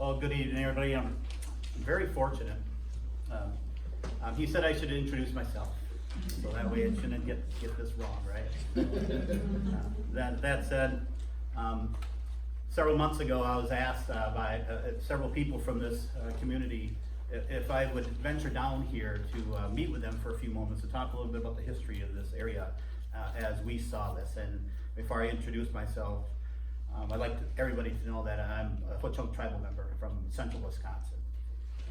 Well, good evening, everybody. I'm very fortunate. He said I should introduce myself, so that way I shouldn't get this wrong, right? That said, several months ago I was asked by several people from this community if I would venture down here to meet with them for a few moments to talk a little bit about the history of this area as we saw this. And before I introduce myself, I'd like everybody to know that I'm a Ho-Chunk tribal member from central Wisconsin.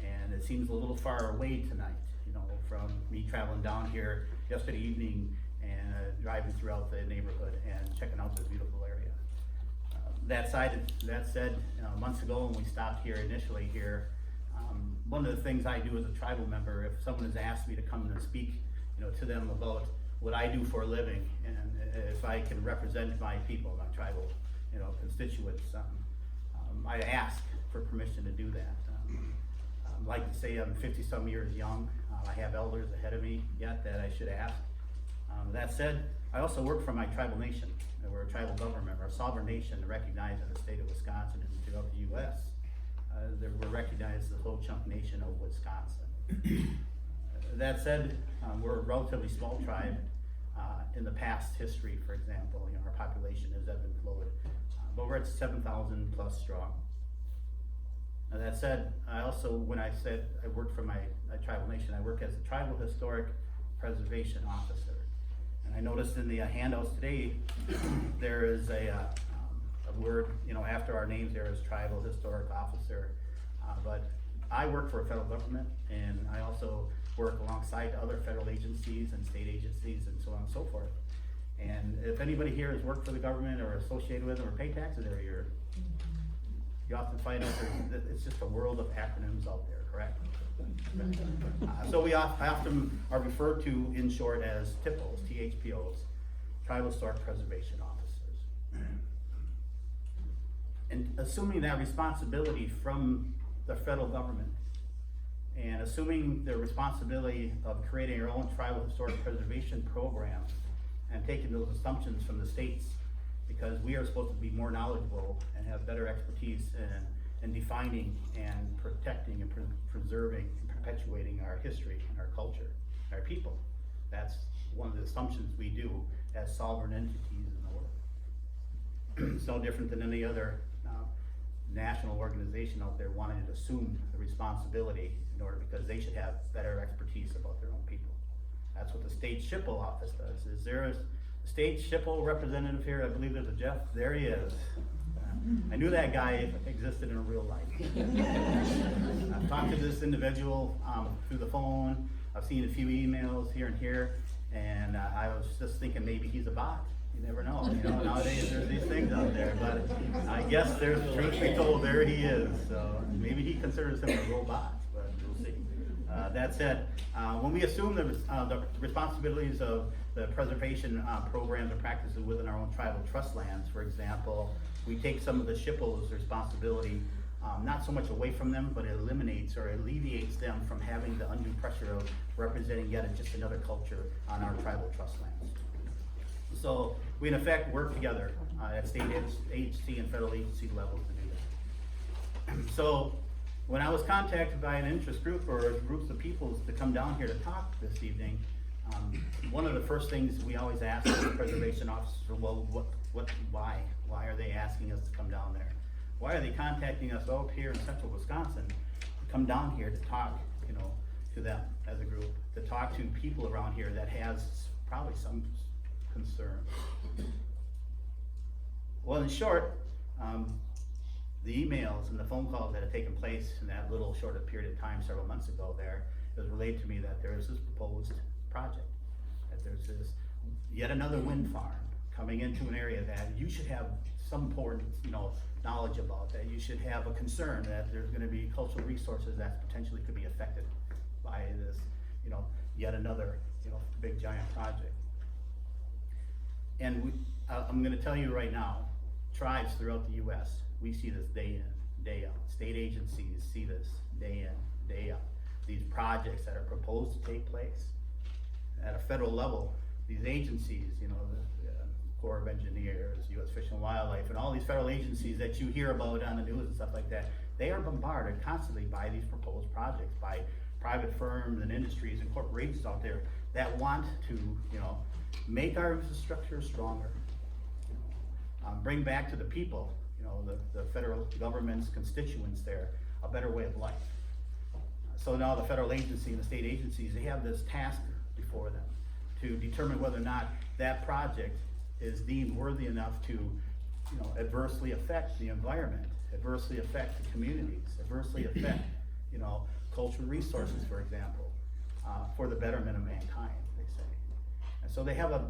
And it seems a little far away tonight, you know, from me traveling down here yesterday evening and driving throughout the neighborhood and checking out this beautiful area. That said, months ago when we stopped here initially here, one of the things I do as a tribal member, if someone has asked me to come and speak, you know, to them about what I do for a living and if I can represent my people, my tribal, you know, constituents, I ask for permission to do that. I'd like to say I'm 50-some years young. I have elders ahead of me yet that I should ask. That said, I also work for my tribal nation. We're a tribal government, we're a sovereign nation recognized in the state of Wisconsin and throughout the U.S. We're recognized as the Ho-Chunk Nation of Wisconsin. That said, we're a relatively small tribe. In the past history, for example, you know, our population has ebbed and flowed, but we're at 7,000 plus strong. Now that said, I also, when I said I work for my tribal nation, I work as a tribal historic preservation officer. And I noticed in the handouts today, there is a word, you know, after our names there is tribal historic officer. But I work for a federal government, and I also work alongside other federal agencies and state agencies and so on and so forth. And if anybody here has worked for the government or associated with them or pay taxes every year, you often find out that it's just a world of acronyms out there, correct? So we often are referred to in short as THPOs, THPOs, Tribal Historic Preservation Officers. And assuming that responsibility from the federal government and assuming the responsibility of creating our own tribal historic preservation program and taking those assumptions from the states, because we are supposed to be more knowledgeable and have better expertise in defining and protecting and preserving and perpetuating our history and our culture, our people. That's one of the assumptions we do as sovereign entities in the world. It's no different than any other national organization out there wanting to assume the responsibility in order because they should have better expertise about their own people. That's what the state SHPO office does. Is there a state SHPO representative here? I believe there's a Jeff. There he is. I knew that guy existed in real life. I've talked to this individual through the phone. I've seen a few emails here and here, and I was just thinking maybe he's a bot. You never know. You know, nowadays there's these things out there, but I guess there's truth be told, there he is. So maybe he considers him a robot, but we'll see. That said, when we assume the responsibilities of the preservation programs and practices within our own tribal trust lands, for example, we take some of the SHPO's responsibility not so much away from them, but it eliminates or alleviates them from having the undue pressure of representing yet just another culture on our tribal trust lands. So we in effect work together at state agency and federal agency levels to do that. So when I was contacted by an interest group or groups of peoples to come down here to talk this evening, one of the first things we always ask the preservation officer, well, why? Why are they asking us to come down there? Why are they contacting us out here in central Wisconsin to come down here to talk, you know, to them as a group, to talk to people around here that has probably some concern? Well, in short, the emails and the phone calls that had taken place in that little shorter period of time several months ago there, it was relayed to me that there is this proposed project, that there's this yet another wind farm coming into an area that you should have some important, you know, knowledge about, that you should have a concern that there's going to be cultural resources that potentially could be affected by this, you know, yet another, you know, big giant project. And I'm going to tell you right now, tribes throughout the U.S., we see this day in, day out. State agencies see this day in, day out. These projects that are proposed to take place at a federal level, these agencies, you know, Corps of Engineers, U.S. Fish and Wildlife, and all these federal agencies that you hear about on the news and stuff like that, they are bombarded constantly by these proposed projects, by private firms and industries and corporations out there that want to, make our infrastructure stronger, bring back to the people, the federal government's constituents there, a better way of life. So now the federal agency and the state agencies, they have this task before them to determine whether or not that project is deemed worthy enough to, adversely affect the environment, adversely affect the communities, adversely affect, cultural resources, for example, for the betterment of mankind, they say. And so they have a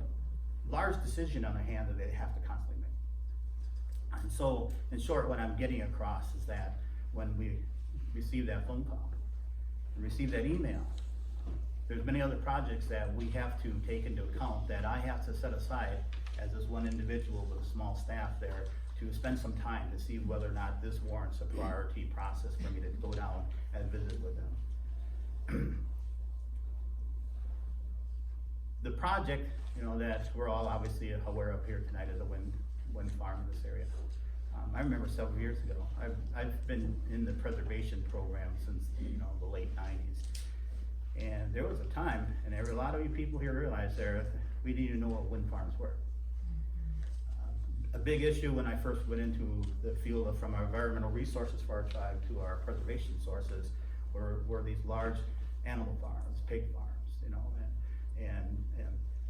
large decision on their hand that they have to constantly make. And so, in short, what I'm getting across is that when we receive that phone call, and receive that email, there's many other projects that we have to take into account that I have to set aside as this one individual with a small staff there to spend some time to see whether or not this warrants a priority process for me to go down and visit with them. The project, that we're all obviously aware of here tonight is a wind farm in this area. I remember several years ago, I've been in the preservation program since the late 90s. And there was a time, and a lot of you people here realize we didn't even know what wind farms were. A big issue when I first went into the field from our environmental resources for our tribe to our preservation sources were these large animal farms, pig farms, and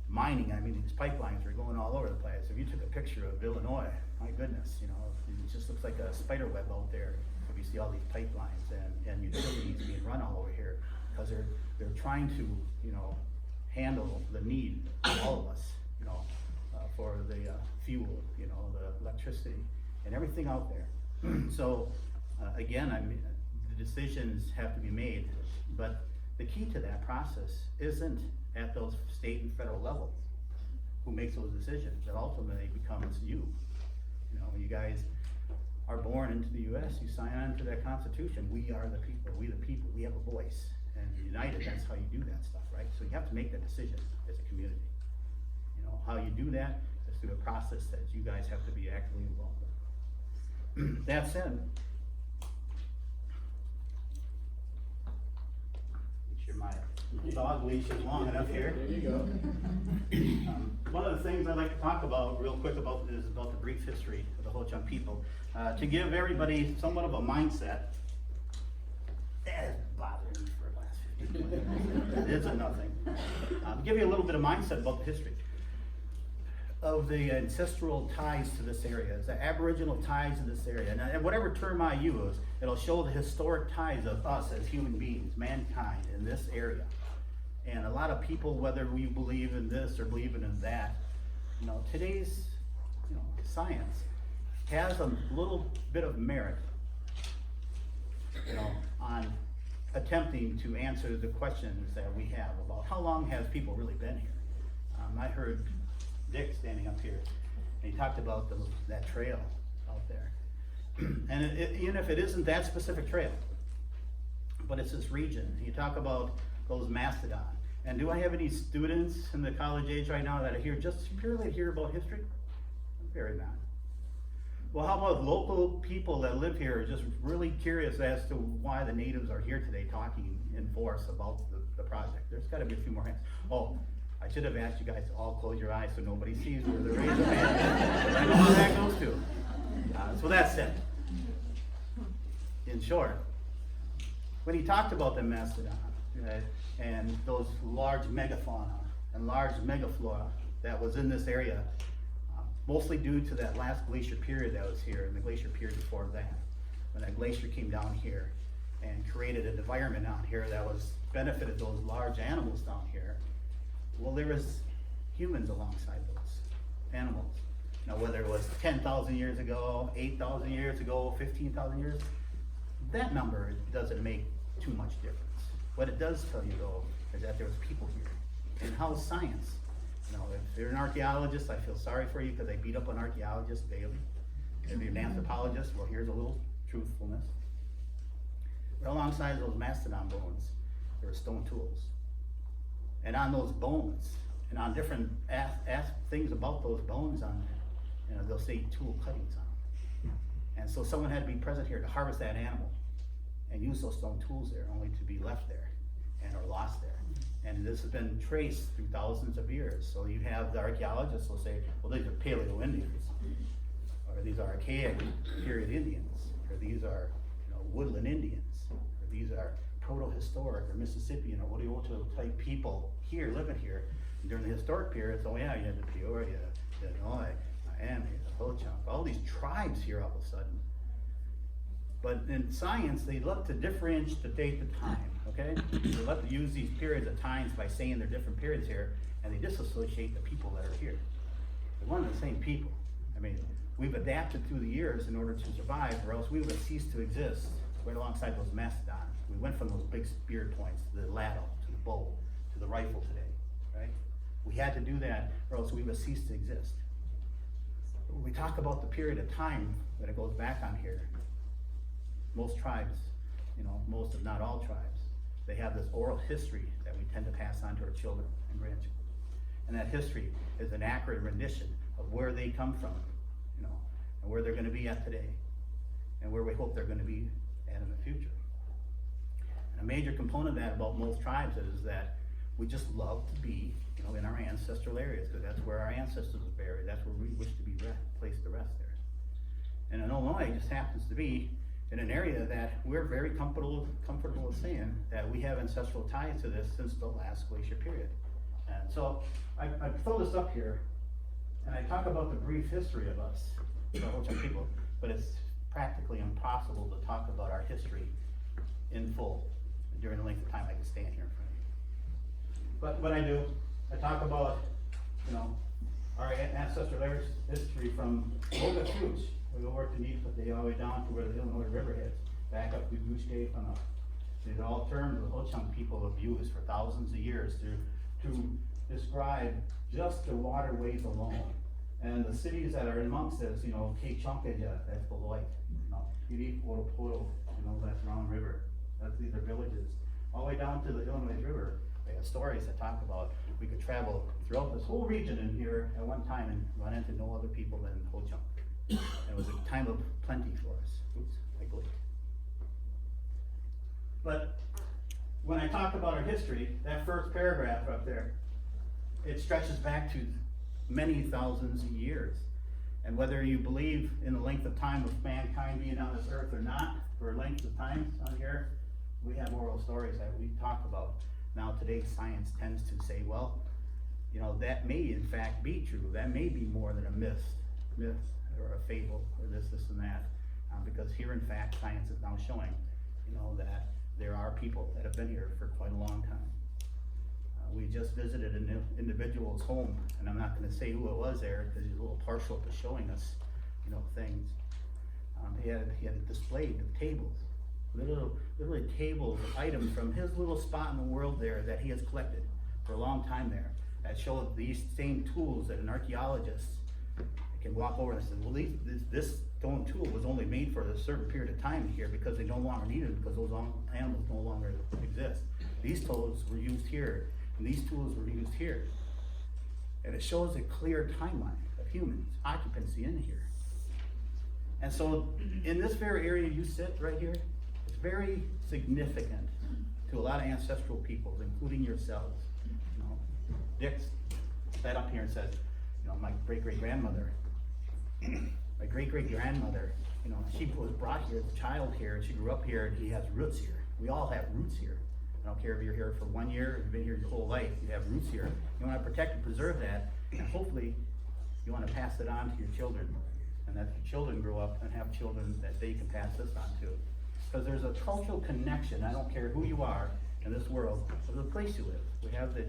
mining. I mean, these pipelines were going all over the place. If you took a picture of Illinois, my goodness, it just looks like a spider web out there. If you see all these pipelines and utilities being run all over here, because they're trying to, handle the need of all of us, for the fuel, the electricity and everything out there. So again, the decisions have to be made, but the key to that process isn't at those state and federal levels who makes those decisions. It ultimately becomes you. You guys are born into the U.S., you sign on to that Constitution. We are the people, we have a voice. And united, that's how you do that stuff, right? So you have to make that decision as a community. How you do that is through a process that you guys have to be actively involved in. That said, make sure my dog leash is long enough here. There you go. One of the things I'd like to talk about real quick about is about the brief history of the Ho-Chunk people. To give everybody somewhat of a mindset, that has bothered me for the last 15 minutes. It isn't nothing. Give you a little bit of mindset about the history of the ancestral ties to this area, the aboriginal ties to this area. And whatever term I use, it'll show the historic ties of us as human beings, mankind in this area. And a lot of people, whether we believe in this or believe in that, today's science has a little bit of merit, on attempting to answer the questions that we have about how long has people really been here. I heard Dick standing up here, and he talked about that trail out there. And even if it isn't that specific trail, but it's this region, you talk about those mastodon. And do I have any students in the college age right now that are here just purely to hear about history? Very not. Well, how about local people that live here are just really curious as to why the natives are here today talking in force about the project? There's got to be a few more hands. Oh, I should have asked you guys to all close your eyes so nobody sees where the raise of hand. I know where that goes to. So that's it. In short, when he talked about the mastodon and those large megafauna and large megaflora that was in this area, mostly due to that last glacier period that was here and the glacier period before that, when that glacier came down here and created an environment down here that was benefited those large animals down here. Well, there was humans alongside those animals. Now, whether it was 10,000 years ago, 8,000 years ago, 15,000 years, that number doesn't make too much difference. What it does tell you, though, is that there was people here. And how science, if you're an archaeologist, I feel sorry for you because I beat up on archaeologists daily. If you're an anthropologist, well, here's a little truthfulness. But alongside those mastodon bones, there were stone tools. And on those bones And on different, ask things about those bones on, they'll say tool cuttings on them. And so someone had to be present here to harvest that animal and use those stone tools there, only to be left there and or lost there. And this has been traced through thousands of years. So you have the archaeologists will say, well, these are Paleo Indians, or these are archaic period Indians, or these are woodland Indians, or these are proto-historic or Mississippian or Oneota type people here, living here during the historic period. So yeah, you had the Peoria, the Illinois, Miami, the Ho-Chunk, all these tribes here all of a sudden. But in science, they love to differentiate the time, okay? They love to use these periods of times by saying they're different periods here, and they disassociate the people that are here. They're one and the same people. I mean, we've adapted through the years in order to survive, or else we would have ceased to exist right alongside those mastodons. We went from those big spear points to the ladle, to the bow, to the rifle today, right? We had to do that, or else we would have ceased to exist. When we talk about the period of time that it goes back on here, most tribes, most if not all tribes, they have this oral history that we tend to pass on to our children and grandchildren. And that history is an accurate rendition of where they come from, and where they're gonna be at today, and where we hope they're gonna be at in the future. And a major component of that about most tribes is that we just love to be, in our ancestral areas, because that's where our ancestors were buried. That's where we wish to be placed to rest there. And in Illinois, it just happens to be in an area that we're very comfortable with saying that we have ancestral ties to this since the last glacier period. And so I throw this up here, and I talk about the brief history of us, the Ho-Chunk people, but it's practically impossible to talk about our history in full during the length of time I can stand here in front of you. But what I do, I talk about, our ancestral history from Oga Chooch. We go over to Neepah, all the way down to where the Illinois River hits, back up to Goose Cave and up. These are all terms the Ho-Chunk people have used for thousands of years to describe just the waterways alone. And the cities that are amongst this, Cape Chunkaja, that's Beloit, Kiri, Poto, that's Round River. These are villages. All the way down to the Illinois River, they have stories that talk about we could travel throughout this whole region in here at one time and run into no other people than Ho-Chunk. It was a time of plenty for us. Oops, I blinked. But when I talk about our history, that first paragraph up there, it stretches back to many thousands of years. And whether you believe in the length of time of mankind being on this earth or not, for lengths of time on here, we have oral stories that we talk about. Now today's science tends to say, well, that may in fact be true. That may be more than a myth or a fable or this and that. Because here in fact, science is now showing, that there are people that have been here for quite a long time. We just visited an individual's home, and I'm not going to say who it was there because he's a little partial to showing us, things. He had displayed the tables, literally tables of items from his little spot in the world there that he has collected for a long time there that showed these same tools that an archaeologist can walk over and say, well, this stone tool was only made for a certain period of time here because they no longer need it because those animals no longer exist. These tools were used here, and these tools were used here. And it shows a clear timeline of humans' occupancy in here. And so in this very area you sit right here, it's very significant to a lot of ancestral peoples, including yourselves. Dick sat up here and said, my great-great-grandmother, she was brought here as a child here, and she grew up here, and he has roots here. We all have roots here. I don't care if you're here for 1 year, if you've been here your whole life, you have roots here. You want to protect and preserve that, and hopefully you want to pass it on to your children, and that your children grow up and have children that they can pass this on to. Because there's a cultural connection, I don't care who you are in this world, of the place you live. We have the,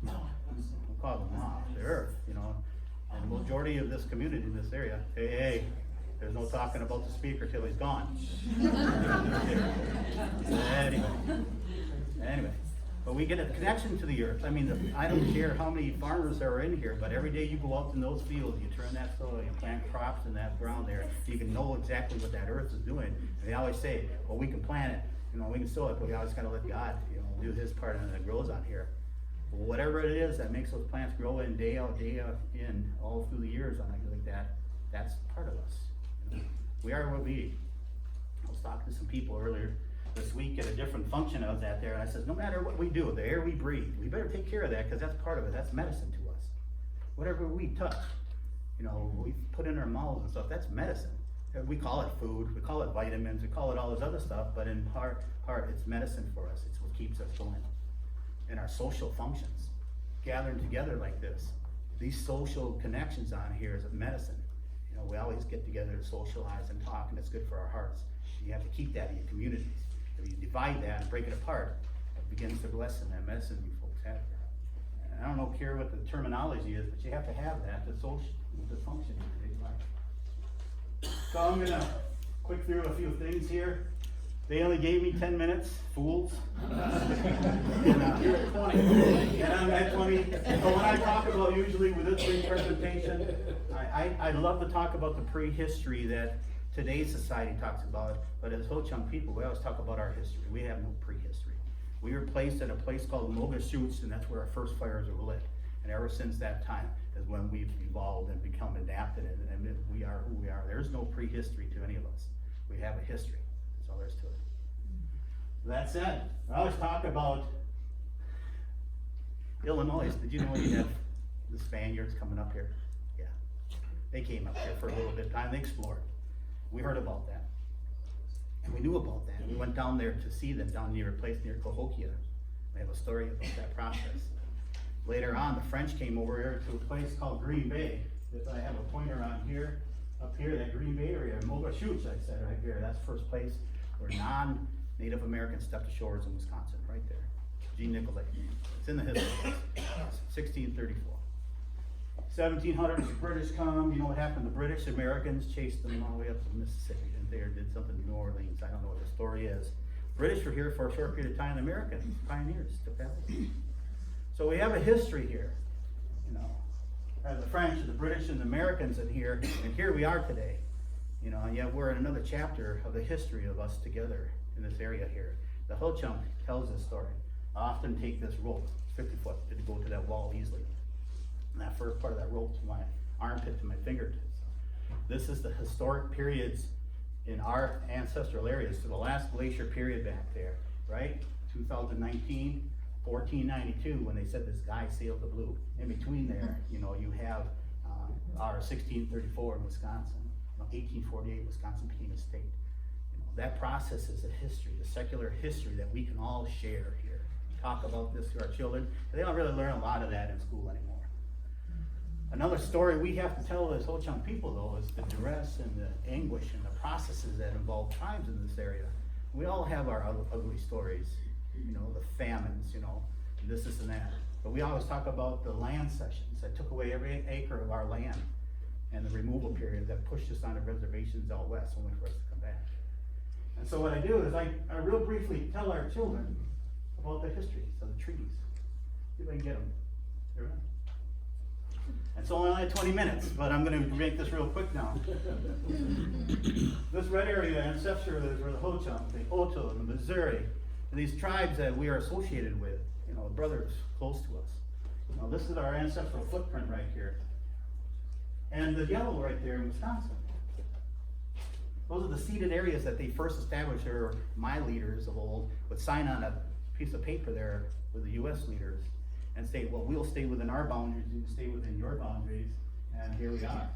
we'll call them the earth, and the majority of this community in this area, hey, there's no talking about the speaker till he's gone. Anyway, but we get a connection to the earth. I mean, I don't care how many farmers are in here, but every day you go out in those fields, you turn that soil, you plant crops in that ground there, you can know exactly what that earth is doing. And they always say, well, we can plant it, we can sow it, but we always gotta let God, do his part and it grows on here. whatever it is that makes those plants grow in day out in, all through the years on like that, that's part of us. You know, we are what we eat. I was talking to some people earlier this week at a different function I was at there, and I said, no matter what we do, the air we breathe, we better take care of that, because that's part of it, that's medicine to us. Whatever we touch, you know, we put in our mouths and stuff, that's medicine. We call it food, we call it vitamins, we call it all this other stuff, but in part, it's medicine for us, it's what keeps us going. And our social functions, gathering together like this, these social connections on here is a medicine. You know, we always get together to socialize and talk, and it's good for our hearts. You have to keep that in your communities. If you divide that and break it apart, it begins to lessen that medicine you folks have here. And I don't care what the terminology is, but you have to have that to function in your daily life. So I'm gonna quick through a few things here. They only gave me 10 minutes, fools. You're at 20. And I'm at 20. So when I talk about usually with this big presentation, I love to talk about the prehistory that today's society talks about, but as Ho-Chunk people, we always talk about our history. We have no prehistory. We were placed at a place called Mogashoots, and that's where our first fires were lit. And ever since that time is when we've evolved and become adapted, and we are who we are. There's no prehistory to any of us. We have a history. That's all there is to it. That said, I always talk about Illinois. Did you know you have the Spaniards coming up here? Yeah. They came up here for a little bit of time. They explored. We heard about that. And we knew about that. We went down there to see them down near a place near Cahokia. We have a story about that process. Later on, the French came over here to a place called Green Bay. If I have a pointer on here, up here, that Green Bay area, Mogashoots, I said right here, that's the first place where non-Native Americans stepped to shores in Wisconsin, right there. Jean Nicolay. It's in the history books. 1634. 1700s, the British come, you know what happened? The British Americans chased them all the way up to Mississippi, and they did something in New Orleans. I don't know what the story is. British were here for a short period of time, the Americans, pioneers, took that over. So we have a history here, you know. The French, the British, and the Americans in here, and here we are today. You know, and yet we're in another chapter of the history of us together in this area here. The Ho-Chunk tells this story. I often take this rope, it's 50 foot, to go to that wall easily. And that first part of that rope to my armpit to my fingertips. This is the historic periods in our ancestral areas, so the last glacier period back there, right? 2019, 1492, when they said this guy sailed the blue. In between there, you know, you have our 1634 in Wisconsin. 1848, Wisconsin became a state. You know, that process is a history, the secular history that we can all share here. Talk about this to our children. They don't really learn a lot of that in school anymore. Another story we have to tell as Ho-Chunk people, though, is the duress and the anguish and the processes that involve tribes in this area. We all have our ugly stories, you know, the famines, you know, this and that. But we always talk about the land cessions that took away every acre of our land, and the removal period that pushed us onto reservations out west, only for us to come back. And so what I do is I real briefly tell our children about the history of the treaties. See if I can get them. Here we go. It's only 20 minutes, but I'm going to make this real quick now. This red area, ancestral, is where the Ho-Chunk, the Oto, and the Missouri, and these tribes that we are associated with, you know, brothers close to us. Now this is our ancestral footprint right here. And the yellow right there in Wisconsin. Those are the ceded areas that they first established, or my leaders of old would sign on a piece of paper there with the US leaders and say, well, we'll stay within our boundaries, you stay within your boundaries, and here we are.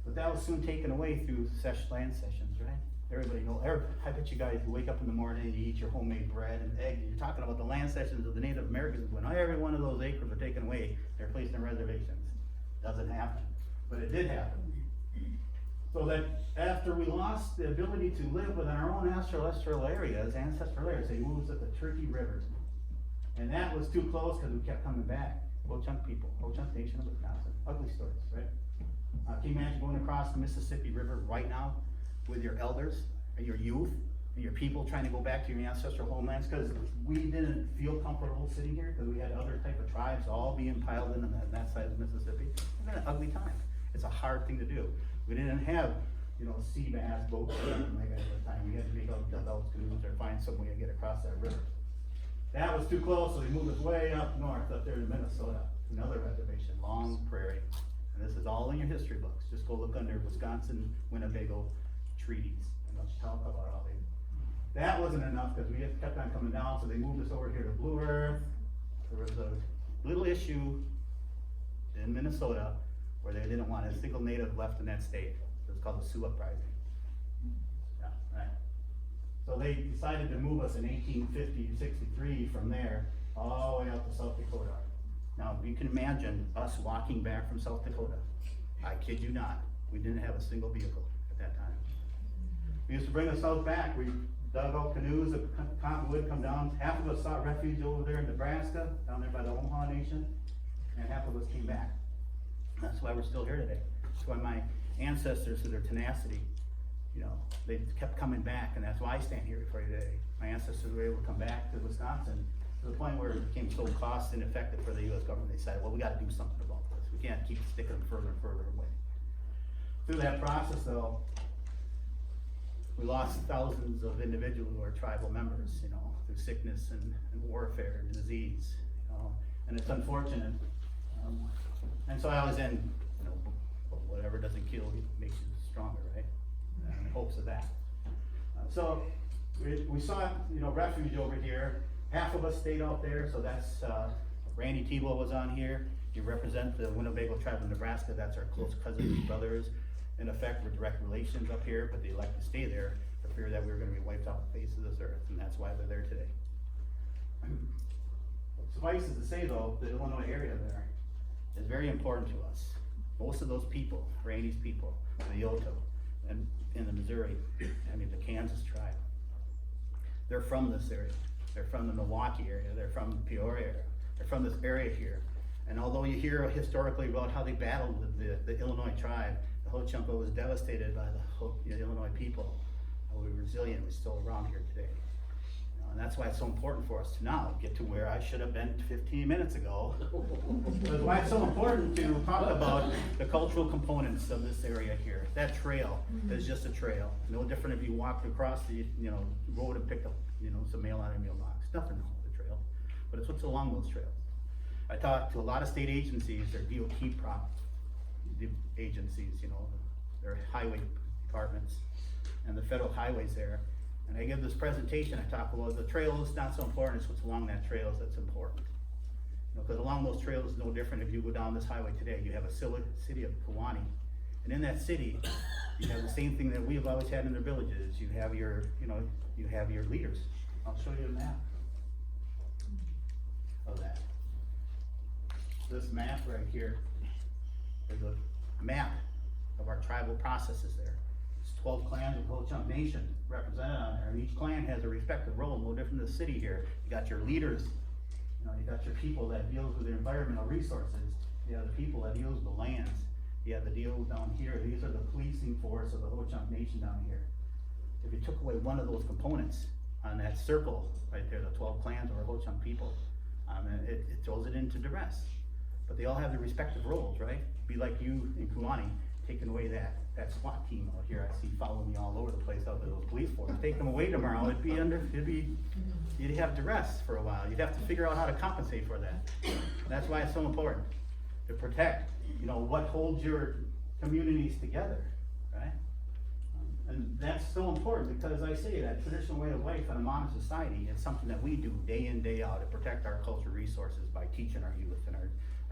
But that was soon taken away through land sessions, right? Everybody knows, I bet you guys, you wake up in the morning and you eat your homemade bread and eggs, and you're talking about the land sessions of the Native Americans, when every one of those acres are taken away, they're placed in reservations. Doesn't happen, but it did happen. So that after we lost the ability to live within our own ancestral areas, they moved us at the Turkey River. And that was too close because we kept coming back. Ho-Chunk people, Ho-Chunk Nation of Wisconsin. Ugly stories, right? Can you imagine going across the Mississippi River right now with your elders and your youth and your people trying to go back to your ancestral homelands? Because we didn't feel comfortable sitting here because we had other type of tribes all being piled in on that side of the Mississippi. It's been an ugly time. It's a hard thing to do. We didn't have, you know, sea bass boats or anything like that at the time. We had to make out duck-outs canoes or find some way to get across that river. That was too close, so they moved us way up north, up there to Minnesota, another reservation, Long Prairie. And this is all in your history books. Just go look under Wisconsin Winnebago treaties, and let's talk about all these. That wasn't enough, because we just kept on coming down, so they moved us over here to Blue Earth. There was a little issue in Minnesota where they didn't want a single native left in that state. It was called the Sioux Uprising. Yeah, right. So they decided to move us in 1850-63 from there all the way out to South Dakota. Now, you can imagine us walking back from South Dakota. I kid you not, we didn't have a single vehicle at that time. We used to bring us out back. We dug out canoes of cottonwood, come down. Half of us sought refuge over there in Nebraska, down there by the Omaha Nation, and half of us came back. That's why we're still here today. That's why my ancestors, through their tenacity, you know, they kept coming back, and that's why I stand here before you today. My ancestors were able to come back to Wisconsin to the point where it became so cost ineffective for the U.S. government. They said, well, we got to do something about this. We can't keep sticking them further and further away. Through that process, though, we lost thousands of individuals who are tribal members, you know, through sickness and warfare and disease, you know, and it's unfortunate. And so I always end, you know, whatever doesn't kill you makes you stronger, right? In hopes of that. So we saw, you know, refuge over here. Half of us stayed out there, so that's Randy Tebow was on here. He represents the Winnebago tribe of Nebraska. That's our close cousins and brothers. In effect, we're direct relations up here, but they elected to stay there for fear that we were going to be wiped off the face of this earth, and that's why they're there today. Suffice it to say, though, the Illinois area there is very important to us. Most of those people, Randy's people, the Yoto, and in the Missouri, I mean the Kansas tribe, they're from this area. They're from the Milwaukee area. They're from the Peoria area. They're from this area here. And although you hear historically about how they battled with the Illinois tribe, the Ho-Chunk was devastated by the Illinois people. We're resilient. We're still around here today. And that's why it's so important for us to now get to where I should have been 15 minutes ago. That's why it's so important to talk about the cultural components of this area here. That trail is just a trail. No different if you walked across the road and picked up some mail out of your mailbox. Nothing wrong with the trail, but it's what's along those trails. I talked to a lot of state agencies, their DOT agencies, their highway departments, and the federal highways there. And I give this presentation, I talk about the trails, not so important, it's what's along that trails that's important. Because along those trails is no different if you go down this highway today. You have a city of Kewaunee, and in that city, you have the same thing that we have always had in the villages. You have your, you have your leaders. I'll show you a map of that. This map right here is a map of our tribal processes there. It's 12 clans of Ho-Chunk Nation represented on there, and each clan has a respective role, no different than the city here. You got your leaders, you got your people that deals with the environmental resources, you have the people that deals with the lands, you have the deal down here. These are the policing force of the Ho-Chunk Nation down here. If you took away one of those components on that circle right there, the 12 clans or Ho-Chunk people, it throws it into duress. But they all have their respective roles, right? Be like you in Kewaunee, taking away that SWAT team out here. I see following me all over the place out there, those police forces. Take them away tomorrow, you'd have duress for a while. You'd have to figure out how to compensate for that. That's why it's so important to protect, what holds your communities together, right? And that's so important because I say that traditional way of life in a modern society is something that we do day in, day out to protect our cultural resources by teaching our youth and our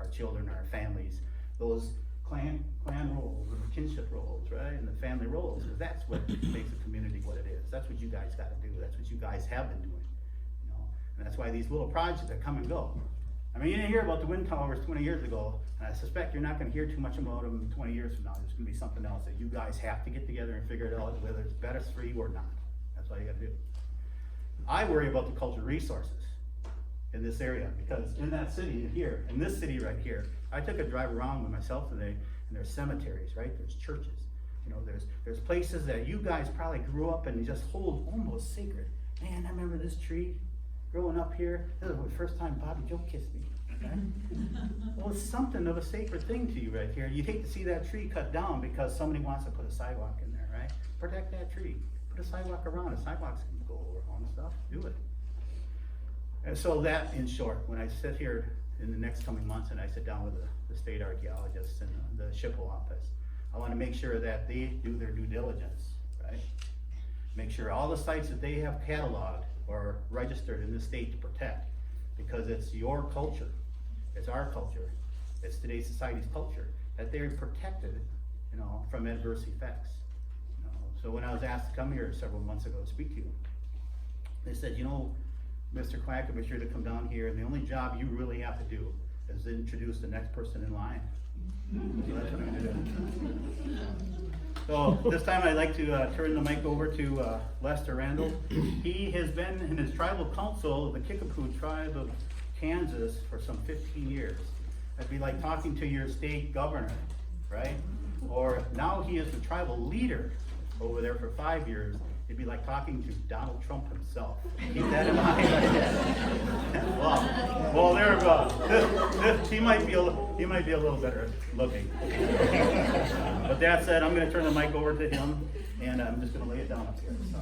children, our families, those clan roles and the kinship roles, right? And the family roles, because that's what makes a community what it is. That's what you guys got to do. That's what you guys have been doing, And that's why these little projects that come and go. I mean, you didn't hear about the wind towers 20 years ago, and I suspect you're not going to hear too much about them 20 years from now. There's going to be something else that you guys have to get together and figure it out, whether it's best for you or not. That's all you got to do. I worry about the cultural resources in this area, because in that city here, in this city right here, I took a drive around with myself today, and there's cemeteries, right? There's churches, there's places that you guys probably grew up and you just hold almost sacred. Man, I remember this tree growing up here. This was the first time Bobby Joe kissed me, right? Well, it's something of a sacred thing to you right here. You'd hate to see that tree cut down because somebody wants to put a sidewalk in there, right? Protect that tree. Put a sidewalk around it. Sidewalks can go around stuff. Do it. And so that, in short, when I sit here in the next coming months and I sit down with the state archaeologists and the SHPO office, I wanna make sure that they do their due diligence, right? Make sure all the sites that they have cataloged or registered in the state to protect, because it's your culture, it's our culture, it's today's society's culture, that they're protected, you know, from adverse effects. You know, so when I was asked to come here several months ago to speak to you, they said, you know, Mr. Quack, be sure to come down here, and the only job you really have to do is introduce the next person in line. So that's what I'm gonna do. So this time I'd like to turn the mic over to Lester Randall. He has been in his tribal council of the Kickapoo tribe of Kansas for some 15 years. That'd be like talking to your state governor, right? Or now he is the tribal leader over there for 5 years. It'd be like talking to Donald Trump himself. Keep that in mind. Well, there we go. He might be a little better looking. But that said, I'm going to turn the mic over to him, and I'm just going to lay it down up here. So.